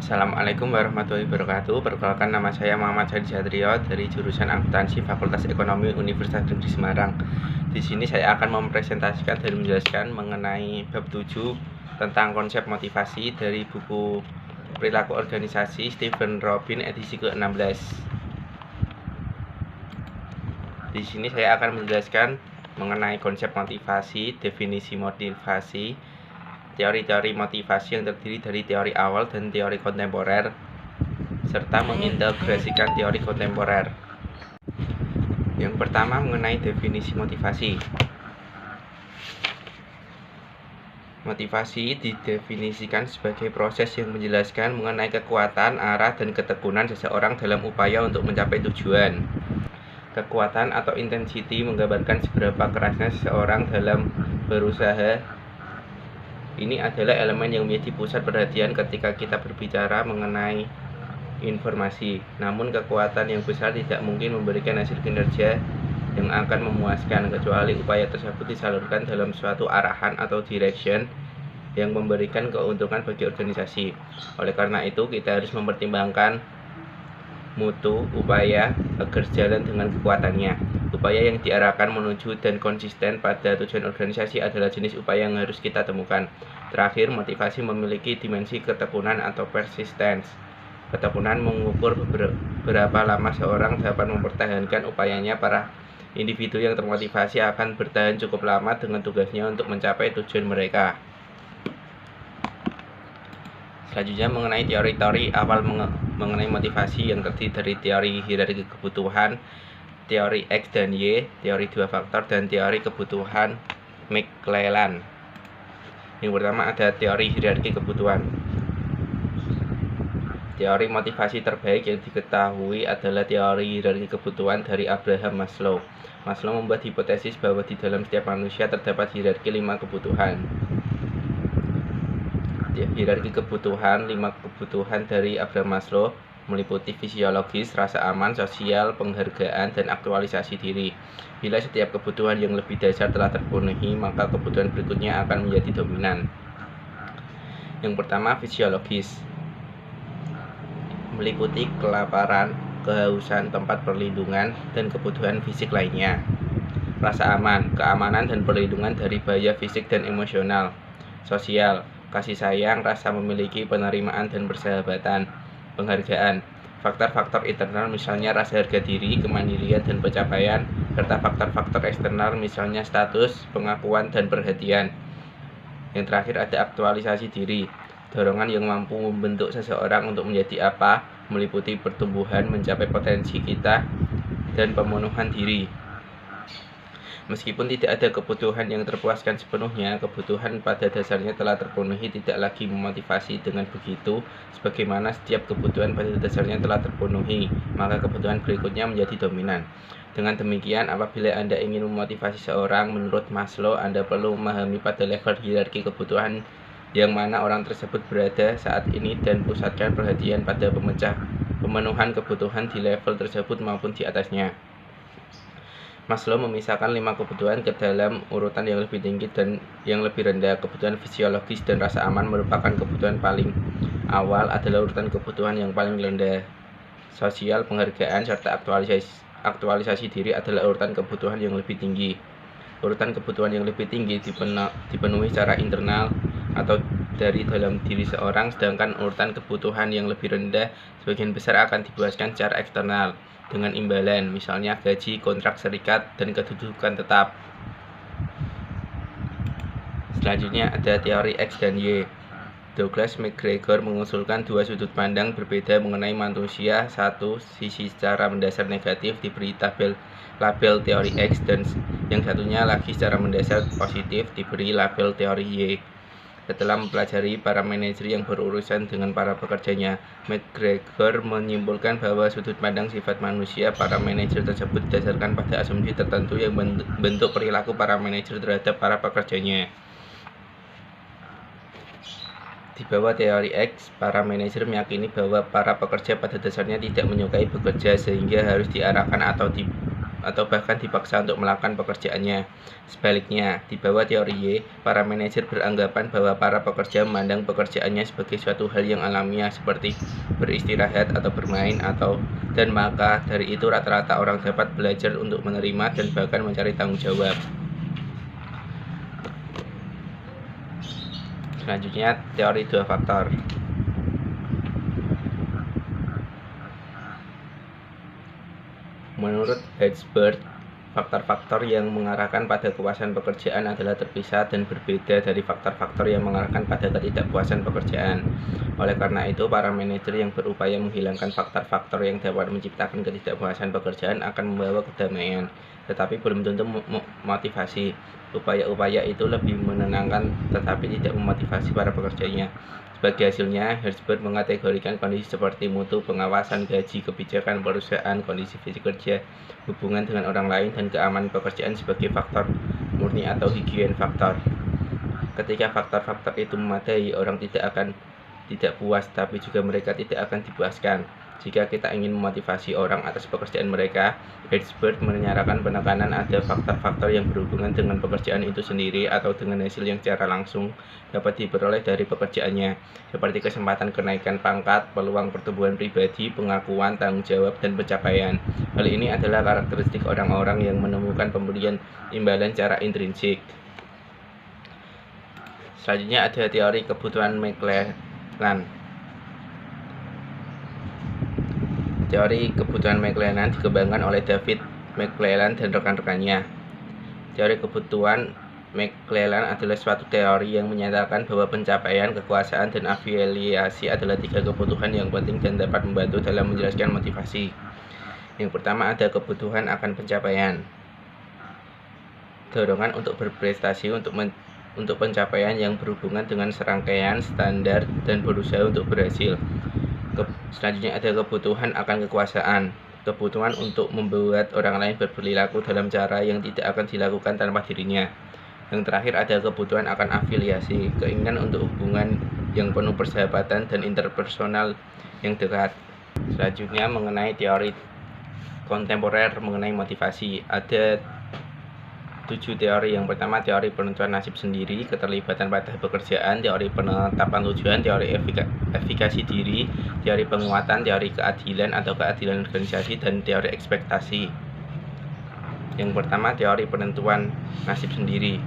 Assalamualaikum warahmatullahi wabarakatuh. Perkenalkan, nama saya Muhammad Hadi Satrio dari jurusan Akuntansi Fakultas Ekonomi Universitas Negeri Semarang. Di sini saya akan mempresentasikan dan menjelaskan mengenai bab 7 tentang konsep motivasi dari buku Perilaku Organisasi Stephen Robin edisi ke-16. Di sini saya akan menjelaskan mengenai konsep motivasi, definisi motivasi, teori-teori motivasi yang terdiri dari teori awal dan teori kontemporer, serta mengintegrasikan teori kontemporer. Yang pertama, mengenai definisi motivasi. Motivasi didefinisikan sebagai proses yang menjelaskan mengenai kekuatan, arah, dan ketekunan seseorang dalam upaya untuk mencapai tujuan. Kekuatan atau intensity menggambarkan seberapa kerasnya seseorang dalam berusaha. Ini adalah elemen yang menjadi pusat perhatian ketika kita berbicara mengenai informasi. Namun kekuatan yang besar tidak mungkin memberikan hasil kinerja yang akan memuaskan kecuali upaya tersebut disalurkan dalam suatu arahan atau direction yang memberikan keuntungan bagi organisasi. Oleh karena itu, kita harus mempertimbangkan mutu upaya agar jalan dengan kekuatannya. Upaya yang diarahkan menuju dan konsisten pada tujuan organisasi adalah jenis upaya yang harus kita temukan. Terakhir, motivasi memiliki dimensi ketekunan atau persistence. Ketekunan mengukur berapa lama seorang dapat mempertahankan upayanya. Para individu yang termotivasi akan bertahan cukup lama dengan tugasnya untuk mencapai tujuan mereka. Selanjutnya, mengenai teori-teori awal mengenai motivasi yang terdiri dari teori hierarki kebutuhan, teori X dan Y, teori dua faktor, dan teori kebutuhan McClellan. Yang pertama ada teori hierarki kebutuhan. Teori motivasi terbaik yang diketahui adalah teori hierarki kebutuhan dari Abraham Maslow. Maslow membuat hipotesis bahwa di dalam setiap manusia terdapat hierarki 5 kebutuhan. Hierarki kebutuhan 5 kebutuhan dari Abraham Maslow meliputi fisiologis, rasa aman, sosial, penghargaan, dan aktualisasi diri. Bila setiap kebutuhan yang lebih dasar telah terpenuhi, maka kebutuhan berikutnya akan menjadi dominan. Yang pertama, fisiologis, meliputi kelaparan, kehausan, tempat perlindungan, dan kebutuhan fisik lainnya. Rasa aman, keamanan dan perlindungan dari bahaya fisik dan emosional. Sosial, kasih sayang, rasa memiliki, penerimaan, dan persahabatan. Penghargaan, faktor-faktor internal misalnya rasa harga diri, kemandirian, dan pencapaian, serta faktor-faktor eksternal misalnya status, pengakuan, dan perhatian. Yang terakhir ada aktualisasi diri, dorongan yang mampu membentuk seseorang untuk menjadi apa, meliputi pertumbuhan, mencapai potensi kita, dan pemenuhan diri. Meskipun tidak ada kebutuhan yang terpuaskan sepenuhnya, kebutuhan pada dasarnya telah terpenuhi tidak lagi memotivasi. Dengan begitu, sebagaimana setiap kebutuhan pada dasarnya telah terpenuhi, maka kebutuhan berikutnya menjadi dominan. Dengan demikian, apabila Anda ingin memotivasi seorang, menurut Maslow, Anda perlu memahami pada level hierarki kebutuhan yang mana orang tersebut berada saat ini dan pusatkan perhatian pada pemenuhan kebutuhan di level tersebut maupun di atasnya. Maslow memisahkan 5 kebutuhan ke dalam urutan yang lebih tinggi dan yang lebih rendah. Kebutuhan fisiologis dan rasa aman merupakan kebutuhan paling awal, adalah urutan kebutuhan yang paling rendah. Sosial, penghargaan, serta aktualisasi diri adalah urutan kebutuhan yang lebih tinggi. Urutan kebutuhan yang lebih tinggi dipenuhi secara internal atau dari dalam diri seorang, sedangkan urutan kebutuhan yang lebih rendah sebagian besar akan dipuaskan secara eksternal dengan imbalan, misalnya gaji, kontrak serikat, dan kedudukan tetap. Selanjutnya ada teori X dan Y. Douglas McGregor mengusulkan dua sudut pandang berbeda mengenai manusia. Satu sisi secara mendasar negatif diberi label teori X, dan yang satunya lagi secara mendasar positif diberi label teori Y. Setelah mempelajari para manajer yang berurusan dengan para pekerjanya, McGregor menyimpulkan bahwa sudut pandang sifat manusia para manajer tersebut didasarkan pada asumsi tertentu yang membentuk perilaku para manajer terhadap para pekerjanya. Di bawah teori X, para manajer meyakini bahwa para pekerja pada dasarnya tidak menyukai bekerja sehingga harus diarahkan atau bahkan dipaksa untuk melakukan pekerjaannya. Sebaliknya, di bawah teori Y, para manajer beranggapan bahwa para pekerja memandang pekerjaannya sebagai suatu hal yang alamiah seperti beristirahat atau bermain dan maka dari itu rata-rata orang dapat belajar untuk menerima dan bahkan mencari tanggung jawab. Selanjutnya, teori dua faktor. Menurut Hertzberg, faktor-faktor yang mengarahkan pada kepuasan pekerjaan adalah terpisah dan berbeda dari faktor-faktor yang mengarahkan pada ketidakpuasan pekerjaan. Oleh karena itu, para manajer yang berupaya menghilangkan faktor-faktor yang dapat menciptakan ketidakpuasan pekerjaan akan membawa kedamaian, tetapi belum tentu motivasi. Upaya-upaya itu lebih menenangkan tetapi tidak memotivasi para pekerjanya. Sebagai hasilnya, Hertzberg mengategorikan kondisi seperti mutu, pengawasan, gaji, kebijakan perusahaan, kondisi fisik kerja, hubungan dengan orang lain, dan keamanan pekerjaan sebagai faktor murni atau higien faktor. Ketika faktor-faktor itu memadai, orang tidak puas, tapi juga mereka tidak akan dipuaskan. Jika kita ingin memotivasi orang atas pekerjaan mereka, Hertzberg menyarankan penekanan ada faktor-faktor yang berhubungan dengan pekerjaan itu sendiri atau dengan hasil yang secara langsung dapat diperoleh dari pekerjaannya, seperti kesempatan kenaikan pangkat, peluang pertumbuhan pribadi, pengakuan, tanggung jawab, dan pencapaian. Hal ini adalah karakteristik orang-orang yang menemukan pemberian imbalan secara intrinsik. Selanjutnya ada teori kebutuhan McClelland. Teori kebutuhan McClelland dikembangkan oleh David McClelland dan rekan-rekannya. Teori kebutuhan McClelland adalah suatu teori yang menyatakan bahwa pencapaian, kekuasaan, dan afiliasi adalah tiga kebutuhan yang penting dan dapat membantu dalam menjelaskan motivasi. Yang pertama ada kebutuhan akan pencapaian. Dorongan untuk berprestasi untuk pencapaian yang berhubungan dengan serangkaian standar dan berusaha untuk berhasil. Selanjutnya ada kebutuhan akan kekuasaan, kebutuhan untuk membuat orang lain berperilaku dalam cara yang tidak akan dilakukan tanpa dirinya. Yang terakhir ada kebutuhan akan afiliasi, keinginan untuk hubungan yang penuh persahabatan dan interpersonal yang dekat. Selanjutnya mengenai teori kontemporer mengenai motivasi, ada 7 teori. Yang pertama teori penentuan nasib sendiri, keterlibatan pada pekerjaan, teori penetapan tujuan, teori efikasi diri, teori penguatan, teori keadilan atau keadilan organisasi, dan teori ekspektasi. Yang pertama teori penentuan nasib sendiri.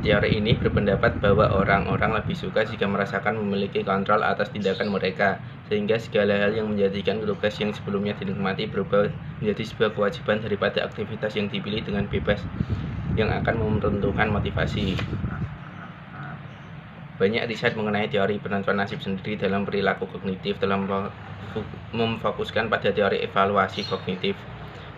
Teori ini berpendapat bahwa orang-orang lebih suka jika merasakan memiliki kontrol atas tindakan mereka, sehingga segala hal yang menjadikan tugas yang sebelumnya dinikmati berubah menjadi sebuah kewajiban daripada aktivitas yang dipilih dengan bebas yang akan menentukan motivasi. Banyak riset mengenai teori penentuan nasib sendiri dalam perilaku kognitif dalam memfokuskan pada teori evaluasi kognitif,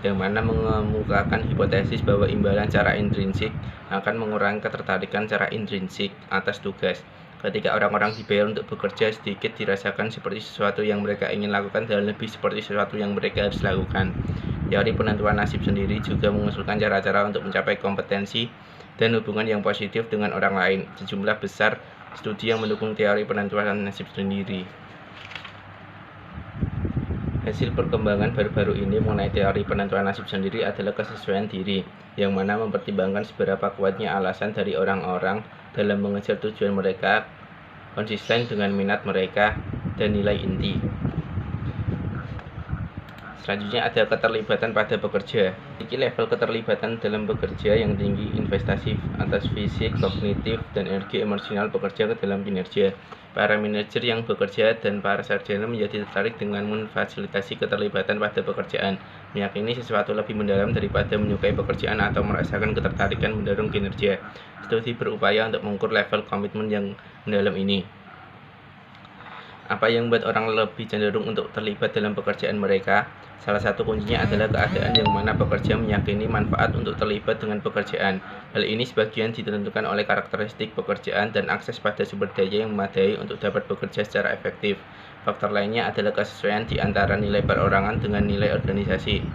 yang mana mengemukakan hipotesis bahwa imbalan secara intrinsik akan mengurangi ketertarikan secara intrinsik atas tugas. Ketika orang-orang dibayar untuk bekerja, sedikit dirasakan seperti sesuatu yang mereka ingin lakukan dan lebih seperti sesuatu yang mereka harus lakukan. Teori penentuan nasib sendiri juga mengusulkan cara-cara untuk mencapai kompetensi dan hubungan yang positif dengan orang lain. Sejumlah besar studi yang mendukung teori penentuan nasib sendiri. Hasil perkembangan baru-baru ini mengenai teori penentuan nasib sendiri adalah kesesuaian diri, yang mana mempertimbangkan seberapa kuatnya alasan dari orang-orang dalam mengejar tujuan mereka, konsisten dengan minat mereka, dan nilai inti. Selanjutnya ada keterlibatan pada bekerja. Memiliki level keterlibatan dalam bekerja yang tinggi, investasi atas fisik, kognitif, dan energi emosional bekerja ke dalam kinerja. Para manajer yang bekerja dan para sarjana menjadi tertarik dengan memfasilitasi keterlibatan pada pekerjaan, meyakini sesuatu lebih mendalam daripada menyukai pekerjaan atau merasakan ketertarikan mendorong kinerja. Studi berupaya untuk mengukur level komitmen yang mendalam ini. Apa yang membuat orang lebih cenderung untuk terlibat dalam pekerjaan mereka? Salah satu kuncinya adalah keadaan yang mana pekerja meyakini manfaat untuk terlibat dengan pekerjaan. Hal ini sebagian ditentukan oleh karakteristik pekerjaan dan akses pada sumber daya yang memadai untuk dapat bekerja secara efektif. Faktor lainnya adalah kesesuaian di antara nilai perorangan dengan nilai organisasi.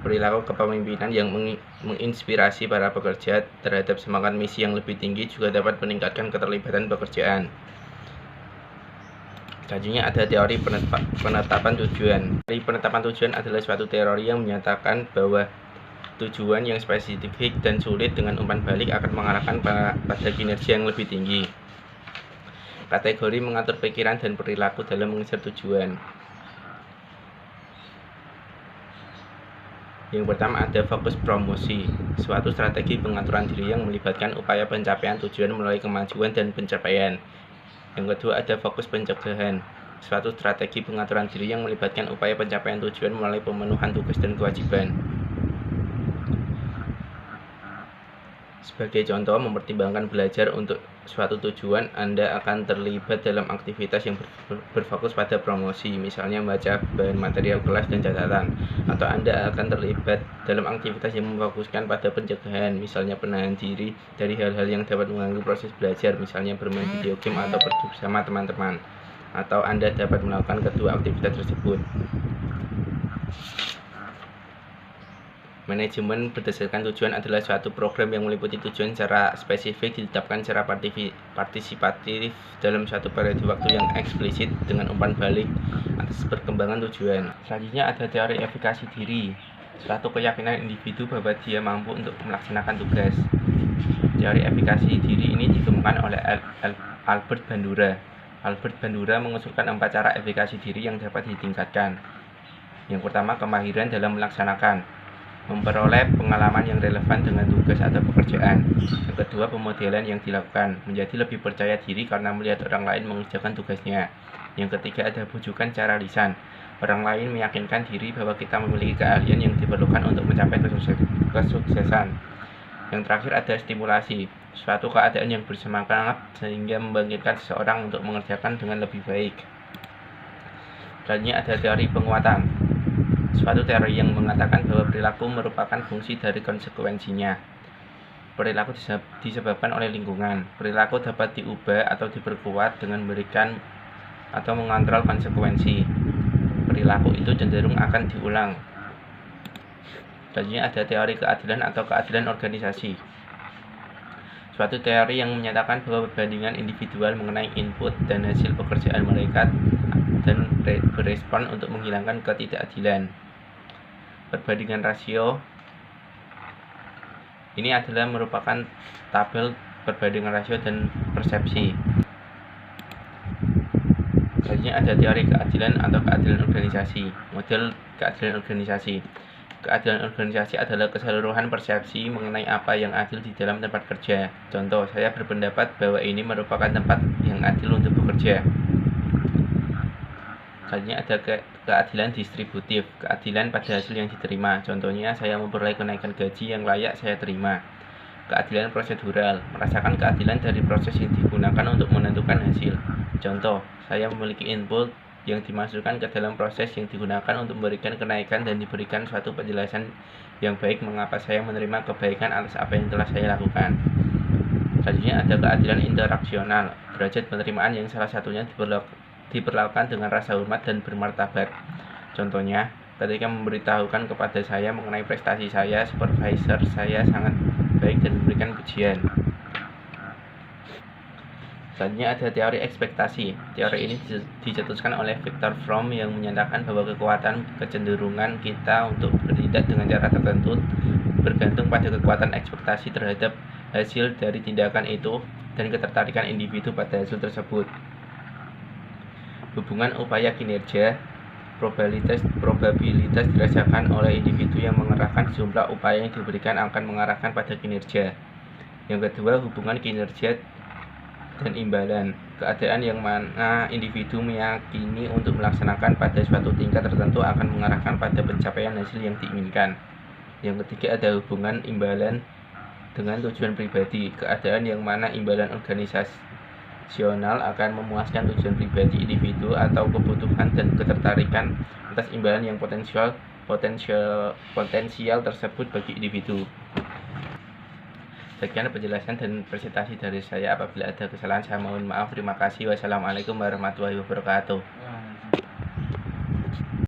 Perilaku kepemimpinan yang menginspirasi para pekerja terhadap semangat misi yang lebih tinggi juga dapat meningkatkan keterlibatan pekerjaan. Selanjutnya ada teori penetapan tujuan. Teori penetapan tujuan adalah suatu teori yang menyatakan bahwa tujuan yang spesifik dan sulit dengan umpan balik akan mengarahkan pada kinerja yang lebih tinggi. Kategori mengatur pikiran dan perilaku dalam mengejar tujuan. Yang pertama ada fokus promosi, suatu strategi pengaturan diri yang melibatkan upaya pencapaian tujuan melalui kemajuan dan pencapaian. Yang kedua ada fokus pencegahan, suatu strategi pengaturan diri yang melibatkan upaya pencapaian tujuan melalui pemenuhan tugas dan kewajiban. Sebagai contoh, mempertimbangkan belajar untuk suatu tujuan, Anda akan terlibat dalam aktivitas yang berfokus pada promosi, misalnya membaca bahan material kelas dan catatan, atau Anda akan terlibat dalam aktivitas yang memfokuskan pada pencegahan, misalnya penahan diri dari hal-hal yang dapat mengganggu proses belajar, misalnya bermain video game atau pergi bersama teman-teman, atau Anda dapat melakukan kedua aktivitas tersebut. Manajemen berdasarkan tujuan adalah suatu program yang meliputi tujuan secara spesifik ditetapkan secara partisipatif dalam suatu periode waktu yang eksplisit dengan umpan balik atas perkembangan tujuan. Selanjutnya ada teori efikasi diri, suatu keyakinan individu bahwa dia mampu untuk melaksanakan tugas. Teori efikasi diri ini dikembangkan oleh Albert Bandura. Albert Bandura mengusulkan 4 cara efikasi diri yang dapat ditingkatkan. Yang pertama, kemahiran dalam melaksanakan, memperoleh pengalaman yang relevan dengan tugas atau pekerjaan. Yang kedua, pemodelan yang dilakukan, menjadi lebih percaya diri karena melihat orang lain mengerjakan tugasnya. Yang ketiga, ada bujukan cara lisan, orang lain meyakinkan diri bahwa kita memiliki keahlian yang diperlukan untuk mencapai kesuksesan. Yang terakhir ada stimulasi, suatu keadaan yang bersemangat sehingga membangkitkan seseorang untuk mengerjakan dengan lebih baik. Selanjutnya ada teori penguatan, suatu teori yang mengatakan bahwa perilaku merupakan fungsi dari konsekuensinya. Perilaku disebabkan oleh lingkungan. Perilaku dapat diubah atau diperkuat dengan memberikan atau mengontrol konsekuensi. Perilaku itu cenderung akan diulang. Selanjutnya ada teori keadilan atau keadilan organisasi, suatu teori yang menyatakan bahwa perbandingan individual mengenai input dan hasil pekerjaan mereka dan berespon untuk menghilangkan ketidakadilan. Perbandingan rasio ini adalah merupakan tabel perbandingan rasio dan persepsi. Selanjutnya ada teori keadilan atau keadilan organisasi, model keadilan organisasi. Keadilan organisasi adalah keseluruhan persepsi mengenai apa yang adil di dalam tempat kerja. Contoh, saya berpendapat bahwa ini merupakan tempat yang adil untuk bekerja. Selanjutnya ada keadilan distributif, keadilan pada hasil yang diterima. Contohnya, saya memperoleh kenaikan gaji yang layak saya terima. Keadilan prosedural, merasakan keadilan dari proses yang digunakan untuk menentukan hasil. Contoh, saya memiliki input yang dimasukkan ke dalam proses yang digunakan untuk memberikan kenaikan dan diberikan suatu penjelasan yang baik mengapa saya menerima kebaikan atas apa yang telah saya lakukan. Selanjutnya ada keadilan interaksional, derajat penerimaan yang salah satunya diperlakukan dengan rasa hormat dan bermartabat. Contohnya, ketika memberitahukan kepada saya mengenai prestasi saya, supervisor saya sangat baik dan memberikan pujian. Selanjutnya ada teori ekspektasi. Teori ini dicetuskan oleh Viktor Fromm yang menyatakan bahwa kekuatan kecenderungan kita untuk bertindak dengan cara tertentu bergantung pada kekuatan ekspektasi terhadap hasil dari tindakan itu dan ketertarikan individu pada hasil tersebut. Hubungan upaya kinerja, probabilitas dirasakan oleh individu yang mengerahkan jumlah upaya yang diberikan akan mengarahkan pada kinerja. Yang kedua, hubungan kinerja dan imbalan, keadaan yang mana individu meyakini untuk melaksanakan pada suatu tingkat tertentu akan mengarahkan pada pencapaian hasil yang diinginkan. Yang ketiga ada hubungan imbalan dengan tujuan pribadi, keadaan yang mana imbalan organisasional akan memuaskan tujuan pribadi individu atau kebutuhan dan ketertarikan atas imbalan yang potensial tersebut bagi individu. Sekian penjelasan dan presentasi dari saya. Apabila ada kesalahan saya mohon maaf. Terima kasih. Wassalamualaikum warahmatullahi wabarakatuh.